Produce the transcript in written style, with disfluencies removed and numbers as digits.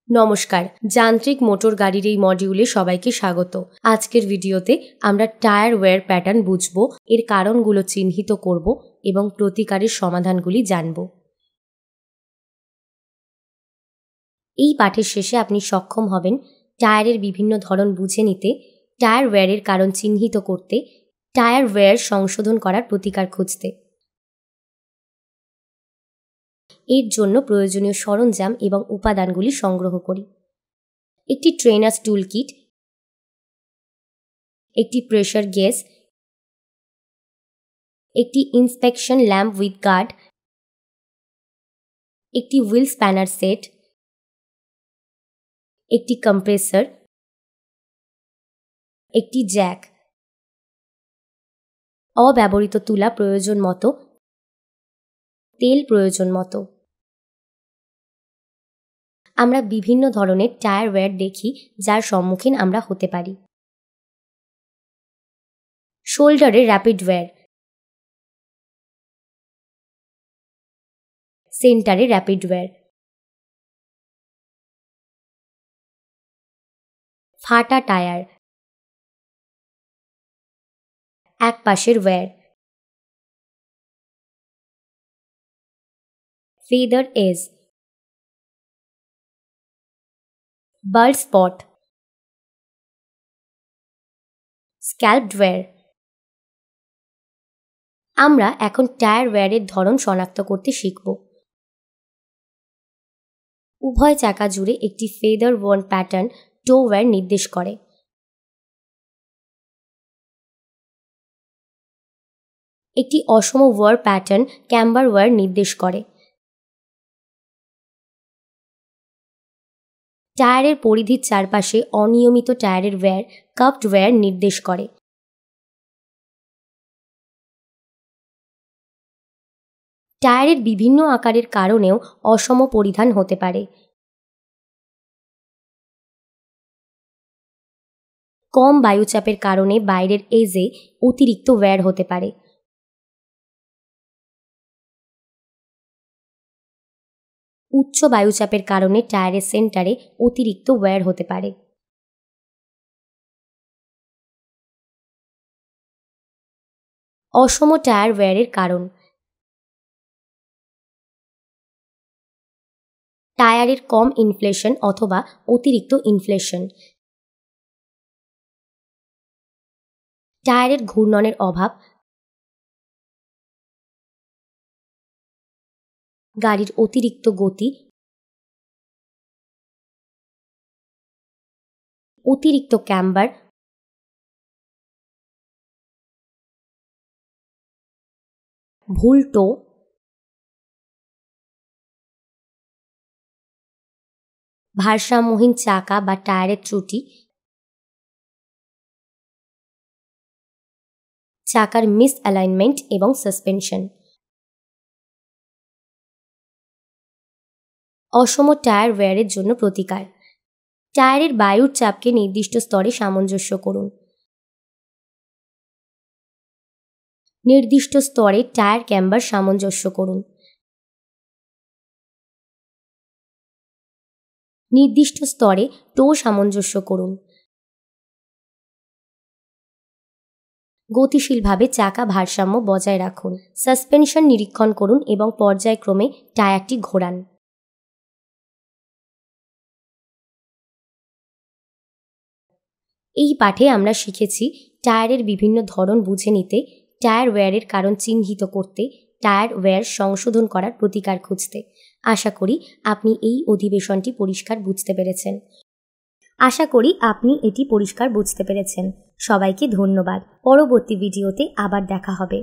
নমস্কার, যান্ত্রিক মোটর গাড়ির এই মডিউলে সবাইকে স্বাগত। আজকের ভিডিওতে আমরা টায়ার ওয়্যার প্যাটার্ন বুঝব, এর কারণগুলো চিহ্নিত করব এবং প্রতিকারের সমাধানগুলি জানব। এই পাঠের শেষে আপনি সক্ষম হবেন টায়ারের বিভিন্ন ধরন বুঝে নিতে, টায়ার ওয়্যারের কারণ চিহ্নিত করতে, টায়ার ওয়্যার সংশোধন করার প্রতিকার খুঁজতে। এর জন্য প্রয়োজনীয় সরঞ্জাম এবং উপাদানগুলি সংগ্রহ করি। একটি ট্রেনার্স টুল কিট, একটি প্রেসার গেজ, একটি ইন্সপেকশন ল্যাম্প উইথ গার্ড, একটি হুইল স্প্যানার সেট, একটি কম্প্রেসর, একটি জ্যাক, অব্যবহৃত তুলা প্রয়োজন মতো, তেল প্রয়োজন মতো। আমরা বিভিন্ন ধরনের টায়ার ওয়্যার দেখি যার সম্মুখীন আমরা হতে পারি। শোল্ডারে র্যাপিড ওয়্যার, সেন্টারে র্যাপিড ওয়্যার, ফাটা টায়ার, এক পাশের wear, feather edge, bald spot, scalped wear. আমরা এখন টায়ার ওয়্যারের ধরন শনাক্ত করতে শিখব। উভয় চাকা জুড়ে একটি ফেদার ওয়ার্ন প্যাটার্ন টো ওয়্যার নির্দেশ করে। একটি অসম ওয়্যার প্যাটার্ন ক্যাম্বার ওয়্যার নির্দেশ করে। টায়ারের পরিধির চারপাশে অনিয়মিত টায়ারের ওয়্যার কাপড ওয়্যার নির্দেশ করে। টায়ারের বিভিন্ন আকারের কারণেও অসম পরিধান হতে পারে। কম বায়ুচাপের কারণে বাইরের এজে অতিরিক্ত ওয়্যার হতে পারে। উচ্চ বায়ুচাপের কারণে টায়ারের সেন্টারে অতিরিক্ত ওয়্যার হতে পারে। অসম টায়ার ওয়্যারের কারণ: টায়ারের কম ইনফ্লেশন অথবা অতিরিক্ত ইনফ্লেশন, টায়ারের ঘূর্ণনের অভাব, গাড়ির অতিরিক্ত গতি, অতিরিক্ত ক্যাম্বার, ভুল টো, ভারসাম্যহীন চাকা বা টায়ারের ত্রুটি, চাকার মিস অ্যালাইনমেন্ট এবং সাসপেনশন। অসম টায়ার ওয়্যারের জন্য প্রতিকার: টায়ারের বায়ুর চাপকে নির্দিষ্ট স্তরে সামঞ্জস্য করুন। নির্দিষ্ট স্তরে টায়ার ক্যাম্বার সামঞ্জস্য করুন। নির্দিষ্ট স্তরে টো সামঞ্জস্য করুন। গতিশীলভাবে চাকা ভারসাম্য বজায় রাখুন। সাসপেনশন নিরীক্ষণ করুন এবং পর্যায়ক্রমে টায়ারটি ঘোরান। এই পাঠে আমরা শিখেছি টায়ারের বিভিন্ন ধরন বুঝে নিতে, টায়ার ওয়্যারের কারণ চিহ্নিত করতে, টায়ার ওয়্যার সংশোধন করার প্রতিকার খুঁজতে। আশা করি আপনি এই অধিবেশনটি পরিষ্কার বুঝতে পেরেছেন। সবাইকে ধন্যবাদ। পরবর্তী ভিডিওতে আবার দেখা হবে।